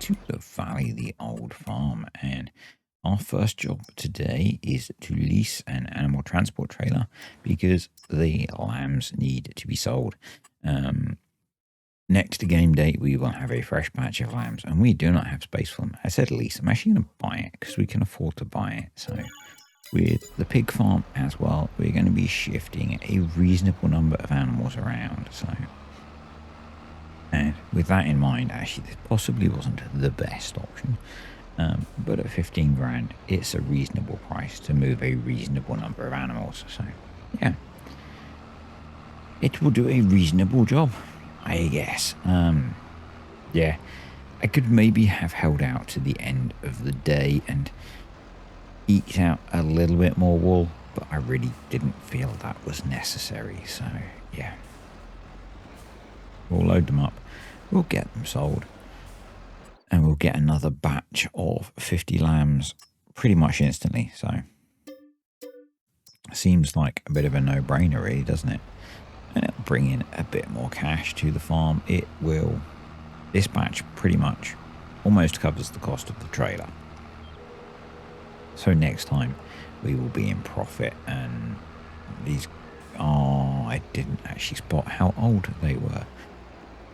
to the Valley, the old farm, and our first job today is to lease an animal transport trailer because the lambs need to be sold. Next game day, we will have a fresh batch of lambs, and we do not have space for them. I said lease. I'm actually going to buy it because we can afford to buy it. So with the pig farm as well, we're going to be shifting a reasonable number of animals around. And with that in mind, actually, this possibly wasn't the best option. But at 15 grand, it's a reasonable price to move a reasonable number of animals. So, yeah. It will do a reasonable job, I guess. Yeah. I could maybe have held out to the end of the day and eked out a little bit more wool, but I really didn't feel that was necessary. So, yeah. We'll load them up. We'll get them sold. And we'll get another batch of 50 lambs pretty much instantly. So, seems like a bit of a no-brainer really, doesn't it? And it'll bring in a bit more cash to the farm. It will. This batch pretty much almost covers the cost of the trailer. So next time we will be in profit. And these... Oh, I didn't actually spot how old they were.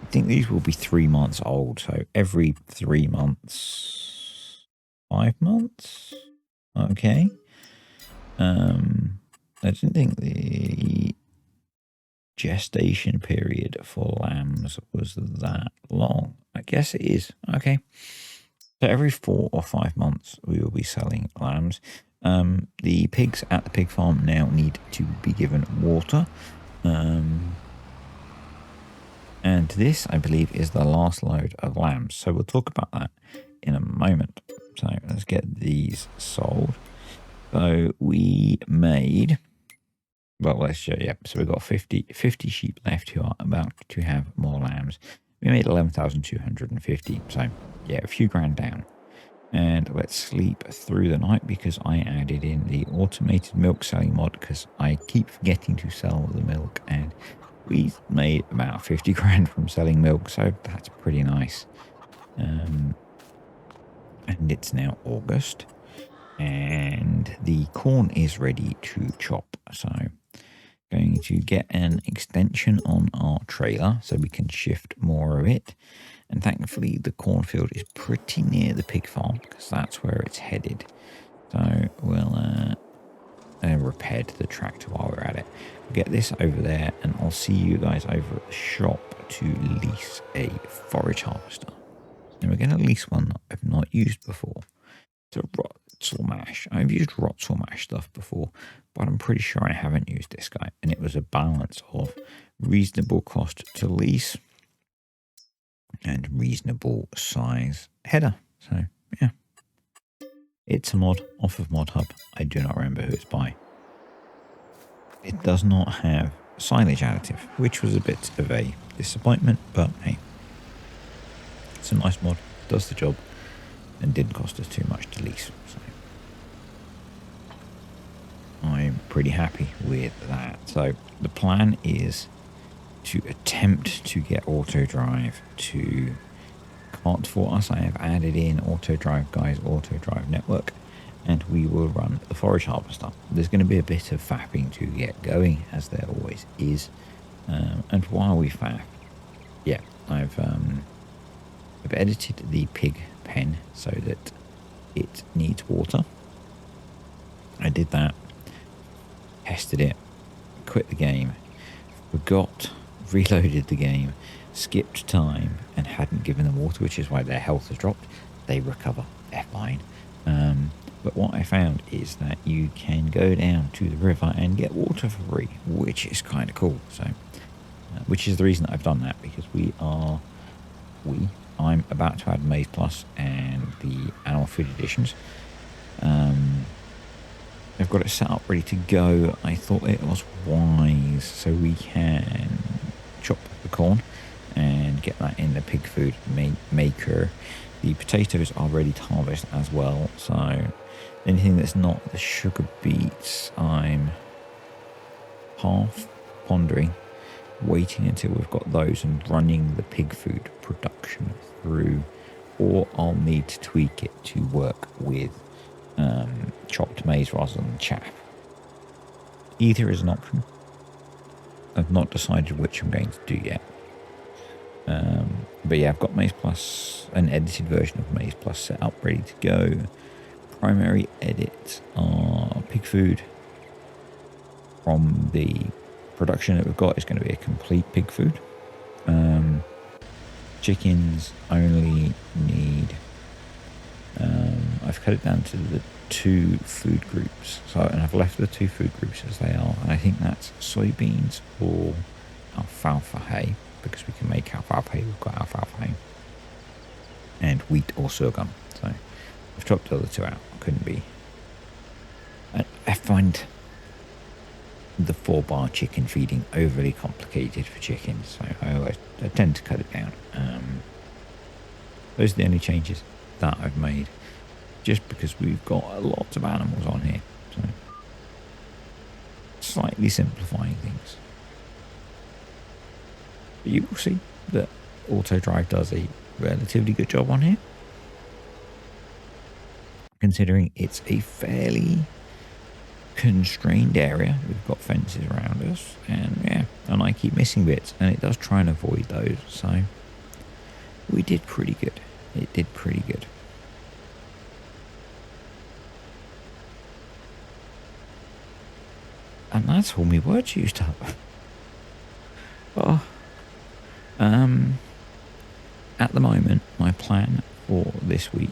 I think these will be 3 months old. So every 3 months... 5 months? Okay. I didn't think the gestation period for lambs was that long. I guess it is. Okay. So every 4 or 5 months we will be selling lambs. The pigs at the pig farm now need to be given water. And this, I believe, is the last load of lambs. So we'll talk about that in a moment. So let's get these sold. So we made... Well, let's show you. So we've got 50 sheep left who are about to have more lambs. We made 11,250. So, yeah, a few grand down. And let's sleep through the night because I added in the automated milk selling mod because I keep forgetting to sell the milk. And we made about 50 grand from selling milk. So that's pretty nice. And it's now August. And the corn is ready to chop. So... going to get an extension on our trailer so we can shift more of it. And thankfully the cornfield is pretty near the pig farm because that's where it's headed. So we'll repair the tractor while we're at it. We'll get this over there and I'll see you guys over at the shop to lease a forage harvester. And we're going to lease one that I've not used before. It's a Rotzel mash. I've used Rotzel mash stuff before, but I'm pretty sure I haven't used this guy. And it was a balance of reasonable cost to lease and reasonable size header. So, yeah. It's a mod off of Mod Hub. I do not remember who it's by. It does not have silage additive, which was a bit of a disappointment, but hey. It's a nice mod. Does the job. And didn't cost us too much to lease. So I'm pretty happy with that. So the plan is to attempt to get auto drive to cart for us. I have added in auto drive guys, auto drive network, and we will run the forage harvester. There's going to be a bit of fapping to get going, as there always is. And while we faff, yeah, I've edited the pig pen so that it needs water. I did that, tested it, quit the game, forgot, reloaded the game, skipped time and hadn't given them water, which is why their health has dropped. They recover, they're fine. But what I found is that you can go down to the river and get water for free, which is kind of cool. So which is the reason I've done that, because I'm about to add Maize Plus and the Animal Food Editions. I've got it set up ready to go. I thought it was wise so we can chop the corn and get that in the pig food maker. The potatoes are ready to harvest as well. So anything that's not the sugar beets, I'm half pondering waiting until we've got those and running the pig food production through or I'll need to tweak it to work with chopped maize rather than chaff. Either is an option. I've not decided which I'm going to do yet. But yeah, I've got Maize Plus, an edited version of Maize Plus set up, ready to go. Primary edits are pig food. From the production that we've got is going to be a complete pig food. Chickens only need, I've cut it down to the 2 food groups. So, and I've left the 2 food groups as they are. And I think that's soybeans or alfalfa hay, because we can make alfalfa hay. We've got alfalfa hay. And wheat or sorghum. So I've chopped the other 2 out. Couldn't be. I find the 4-bar chicken feeding overly complicated for chickens, so I tend to cut it down. Those are the only changes that I've made, just because we've got a lot of animals on here, so slightly simplifying things. But you will see that Auto Drive does a relatively good job on here, considering it's a fairly constrained area. We've got fences around us, and yeah, and I keep missing bits, and it does try and avoid those, so we did pretty good. It did pretty good. And that's all my words used up. Oh, at the moment, my plan for this week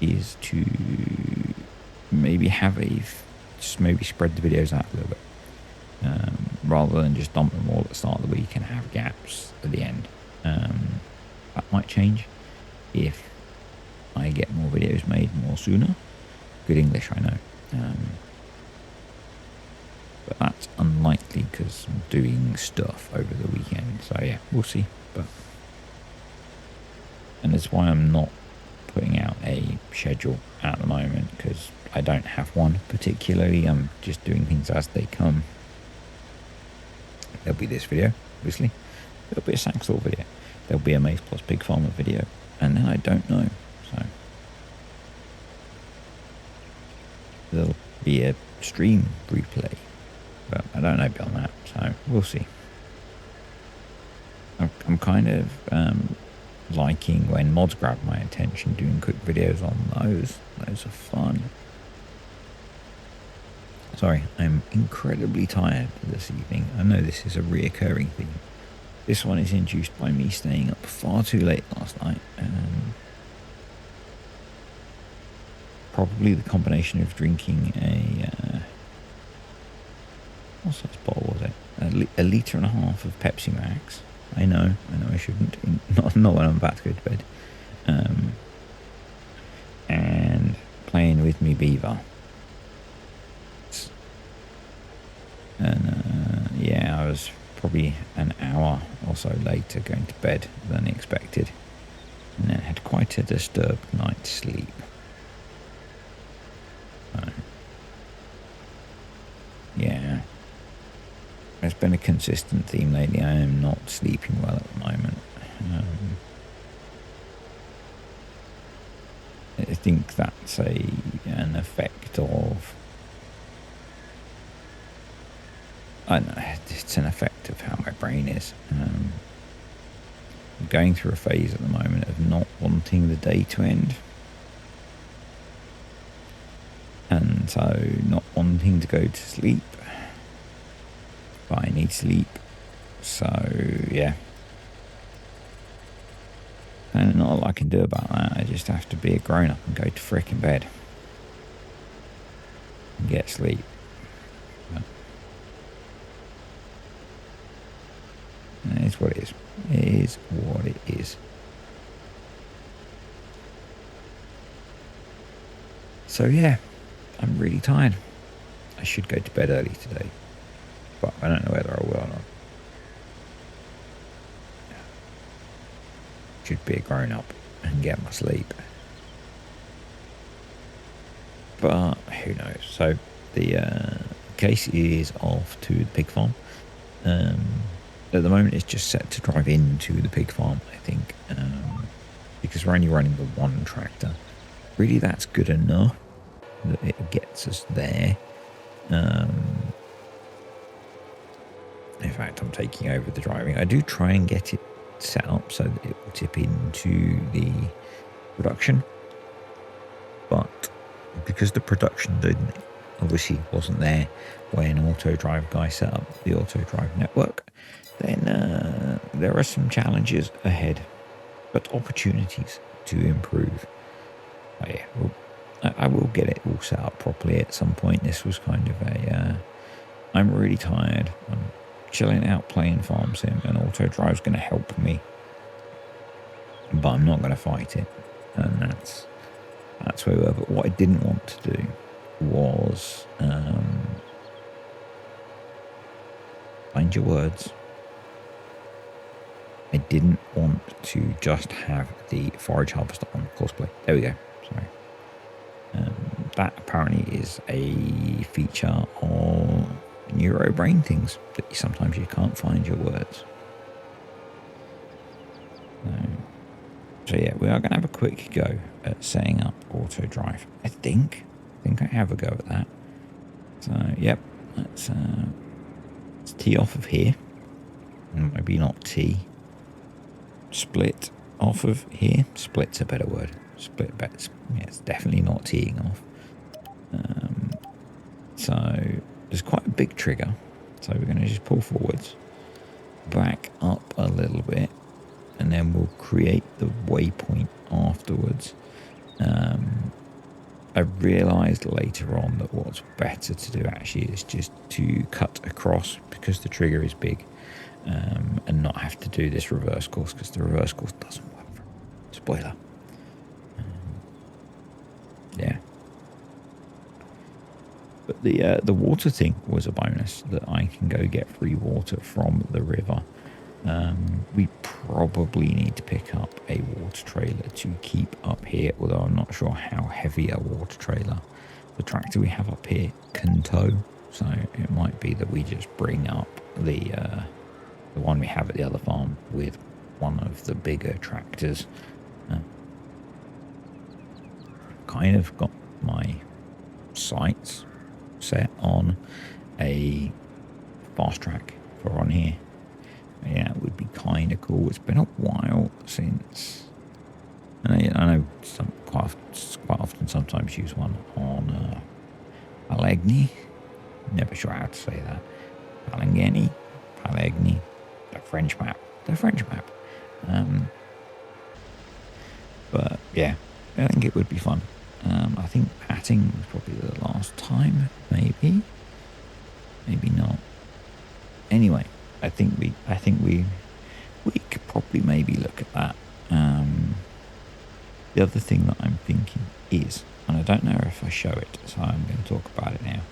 is to maybe have just maybe spread the videos out a little bit, rather than just dump them all at the start of the week and have gaps at the end. That might change if I get more videos made more sooner. Good English, I know. But that's unlikely because I'm doing stuff over the weekend. So yeah, we'll see. And that's why I'm not putting out a schedule at the moment, because I don't have one particularly. I'm just doing things as they come. There'll be this video, obviously. There'll be a Saxor video. There'll be a Maize Plus Pig Farmer video. And then I don't know. So there'll be a stream replay. But I don't know beyond that. So we'll see. I'm kind of liking when mods grab my attention, doing quick videos on those. Those are fun. Sorry, I'm incredibly tired this evening. I know this is a reoccurring theme. This one is induced by me staying up far too late last night. Probably the combination of drinking what size bottle was it? A litre and a half of Pepsi Max. I know I shouldn't. Not when I'm about to go to bed. And playing with me beaver. And yeah, I was probably an hour or so later going to bed than expected, and then had quite a disturbed night's sleep. So, yeah, it's been a consistent theme lately. I am not sleeping well at the moment. I think that's an effect of, I don't know, it's an effect of how my brain is. I'm going through a phase at the moment of not wanting the day to end. And so not wanting to go to sleep. But I need sleep. So, yeah. And not a lot I can do about that. I just have to be a grown-up and go to frickin' bed. And get sleep. It is what it is. It is what it is. So yeah, I'm really tired. I should go to bed early today, but I don't know whether I will or not. Should be a grown up and get my sleep. But who knows? So the case is off to the pig farm. At the moment, it's just set to drive into the pig farm, I think. because we're only running the one tractor. Really, that's good enough that it gets us there. In fact, I'm taking over the driving. I do try and get it set up so that it will tip into the production, but because the production obviously wasn't there when Auto Drive guy set up the Auto Drive network, then there are some challenges ahead, but opportunities to improve. Oh, yeah, I will get it all set up properly at some point. This was kind of I'm really tired. I'm chilling out playing Farm Sim, and Auto Drive's going to help me, but I'm not going to fight it, and that's where we were. But what I didn't want to do was find your words. I didn't want to just have the forage harvester on cosplay. There we go. Sorry. That apparently is a feature of neuro brain things that sometimes you can't find your words. So yeah, we are going to have a quick go at setting up Auto Drive. I think I have a go at that. So yep, let's tee off of here. Maybe not tee. Split off of here. Split's a better word. Split bets. Yeah, it's definitely not teeing off. So there's quite a big trigger. So we're going to just pull forwards, back up a little bit, and then we'll create the waypoint afterwards. I realised later on that what's better to do actually is just to cut across, because the trigger is big, and not have to do this reverse course, because the reverse course doesn't work. Spoiler. Yeah. But the water thing was a bonus, that I can go get free water from the river. We probably need to pick up a water trailer to keep up here, although I'm not sure how heavy a water trailer the tractor we have up here can tow. So it might be that we just bring up the one we have at the other farm with one of the bigger tractors. Kind of got my sights set on a fast track for on here. Yeah, it would be kind of cool. It's been a while since, and I know quite often sometimes use one on Palegni. Never sure how to say that. Palegni, the French map. But yeah, I think it would be fun. I think patting was probably the last time, maybe not. Anyway, I think we could probably maybe look at that. The other thing that I'm thinking is, and I don't know if I show it, so I'm going to talk about it now.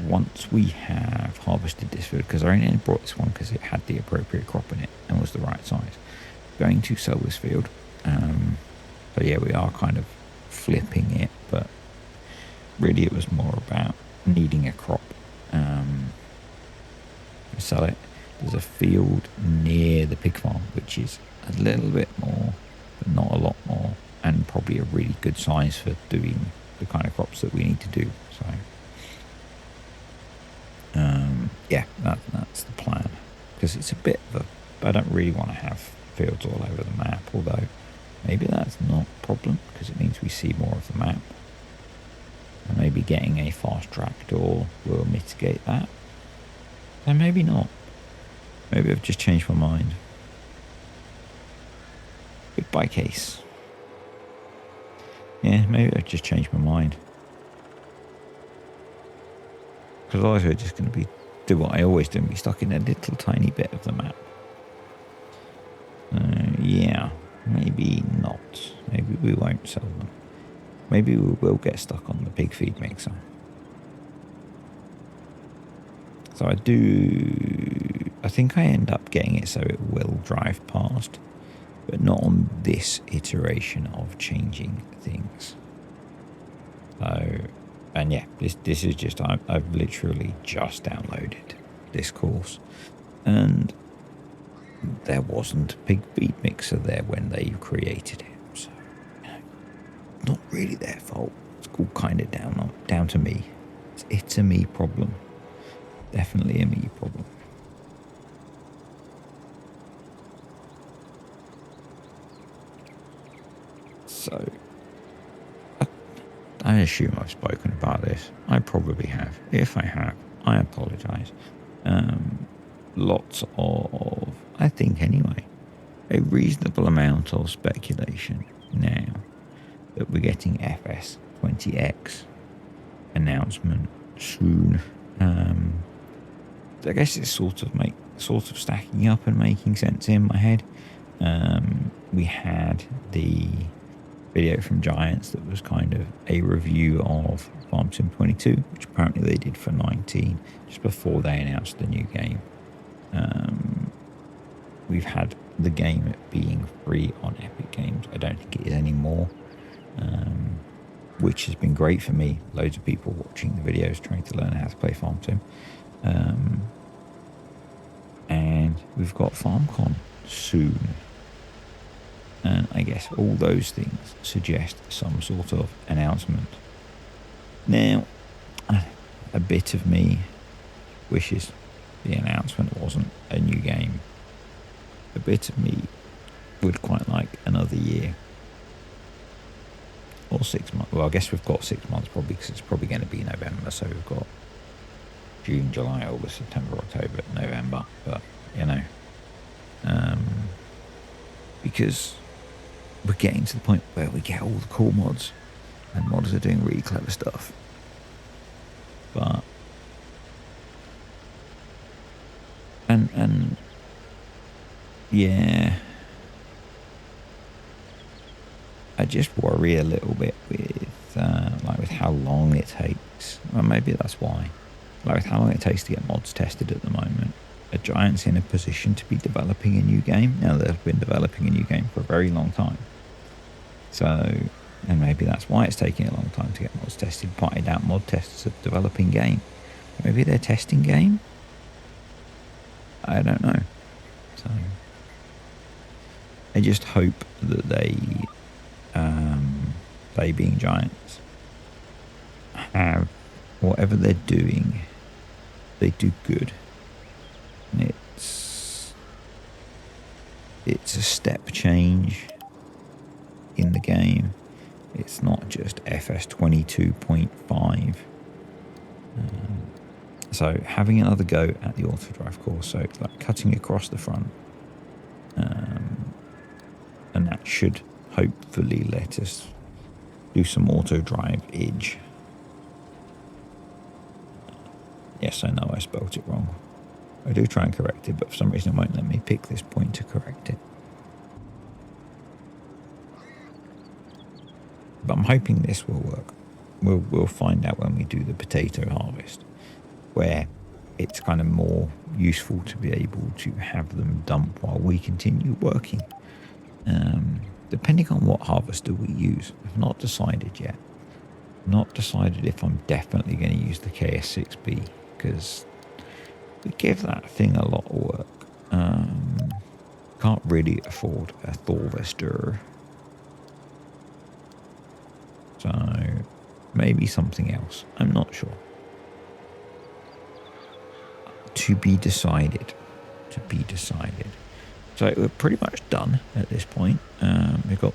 Once we have harvested this food, because I only brought this one because it had the appropriate crop in it and was the right size, going to sell this field. So yeah, we are kind of flipping it, but really it was more about needing a crop to sell it. There's a field near the pig farm which is a little bit more, but not a lot more, and probably a really good size for doing the kind of crops that we need to do. So yeah, that's the plan, because it's a bit of a, I don't really want to have fields all over the map, although maybe that's not a problem because it means we see more of the map, and maybe getting a fast track door will mitigate that. And maybe not. Maybe I've just changed my mind. Goodbye, case. Yeah, maybe I've just changed my mind. Because otherwise we're just going to do what I always do and be stuck in a little tiny bit of the map. Yeah, maybe not. Maybe we won't sell them. Maybe we will get stuck on the pig feed mixer. So I think I end up getting it so it will drive past, but not on this iteration of changing things. So, and yeah, this is just, I've literally just downloaded this course, and there wasn't a pig feed mixer there when they created it. So not really their fault. It's all kind of down to me. It's a me problem. Definitely a me problem. So, I assume I've spoken about this. I probably have. If I have, I apologise. Lots of, I think anyway, a reasonable amount of speculation now that we're getting FS20X announcement soon. I guess it's sort of stacking up and making sense in my head. We had the video from Giants that was kind of a review of Farm Sim 22, which apparently they did for 19 just before they announced the new game. We've had the game being free on Epic Games. I don't think it is anymore, which has been great for me. Loads of people watching the videos trying to learn how to play Farm Sim. And we've got FarmCon soon. And I guess all those things suggest some sort of announcement. Now, a bit of me wishes the announcement wasn't a new game. A bit of me would quite like another year. Or 6 months. Well, I guess we've got 6 months probably, because it's probably going to be November. So we've got June, July, August, September, October, November. But, because we're getting to the point where we get all the cool mods, and modders are doing really clever stuff. But and yeah, I just worry a little bit with with how long it takes. Well, maybe that's why. Like with how long it takes to get mods tested at the moment. A Giant's in a position to be developing a new game. Now, they've been developing a new game for a very long time. So, and maybe that's why it's taking a long time to get mods tested. But I doubt mod testers are developing game. Maybe they're testing game? I don't know. So, I just hope that they being Giants, have whatever they're doing, they do good. And it's a step change in the game. It's not just FS 22.5. So having another go at the auto drive course, so it's like cutting across the front, and that should hopefully let us do some auto drive edge. Yes, I know I spelt it wrong. I do try and correct it, but for some reason it won't let me pick this point to correct it. But I'm hoping this will work. We'll find out when we do the potato harvest, where it's kind of more useful to be able to have them dump while we continue working. Depending on what harvester we use, I've not decided yet. Not decided if I'm definitely going to use the KS6B, because we give that thing a lot of work. Can't really afford a Thorvester. So maybe something else. I'm not sure. To be decided. So we're pretty much done at this point. We've got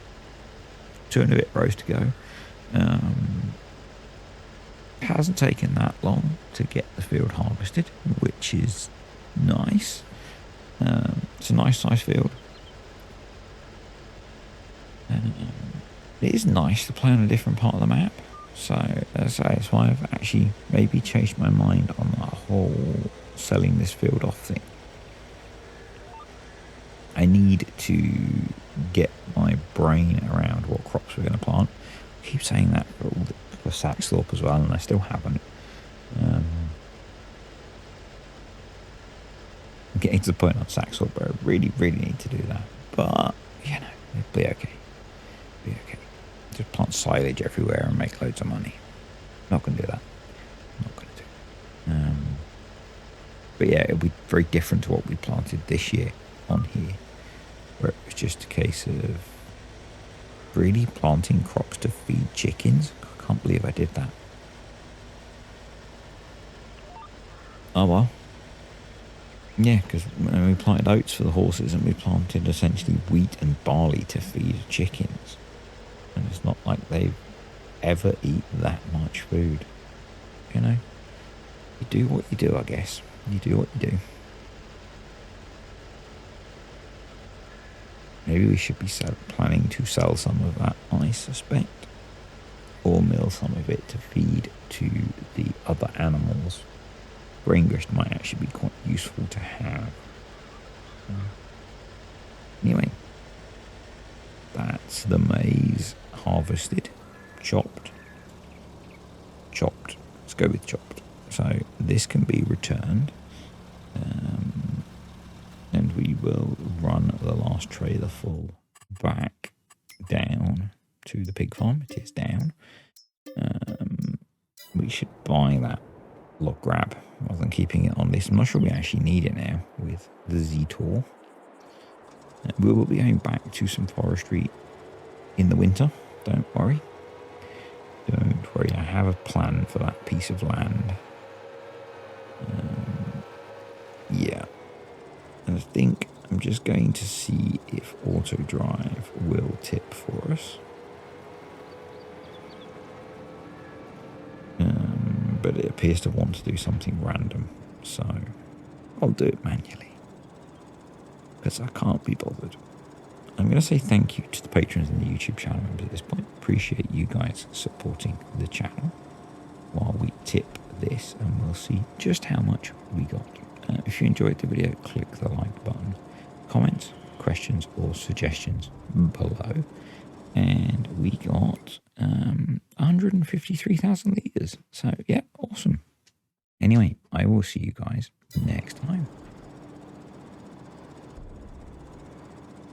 2 and a bit rows to go. It hasn't taken that long to get the field harvested, which is nice. It's a nice size field. It is nice to play on a different part of the map. So that's why I've actually maybe changed my mind on that whole selling this field off thing. I need to get my brain around what crops we're going to plant. I keep saying that for Saxthorpe as well, and I still haven't. I'm getting to the point on Saxthorpe where I really, really need to do that. But, it'll be okay. Just plant silage everywhere and make loads of money. Not going to do that. Not going to do. But yeah, it'll be very different to what we planted this year on here, where it was just a case of Really planting crops to feed chickens? I can't believe I did that. Oh well. Yeah, because we planted oats for the horses and we planted essentially wheat and barley to feed chickens. And it's not like they've ever eat that much food. You know? You do what you do, I guess. You do what you do. Maybe we should be planning to sell some of that, I suspect. Or mill some of it to feed to the other animals. Grain grist might actually be quite useful to have. Anyway, that's the maize harvested, chopped. Let's go with chopped. So this can be returned, and we will run the last trailer full back down to the pig farm. It is down. We should buy that log grab rather than keeping it on this. I'm not sure we actually need it now with the Z-Tour. We will be going back to some forestry in the winter. Don't worry. Don't worry. I have a plan for that piece of land. Yeah. And I think I'm just going to see if auto drive will tip for us. But it appears to want to do something random, so I'll do it manually because I can't be bothered. I'm going to say thank you to the patrons and the YouTube channel members at this point. Appreciate you guys supporting the channel while we tip this, and we'll see just how much we got. If you enjoyed the video, click the like button. Comments, questions or suggestions below. And we got 153,000 litres. So, yeah, awesome. Anyway, I will see you guys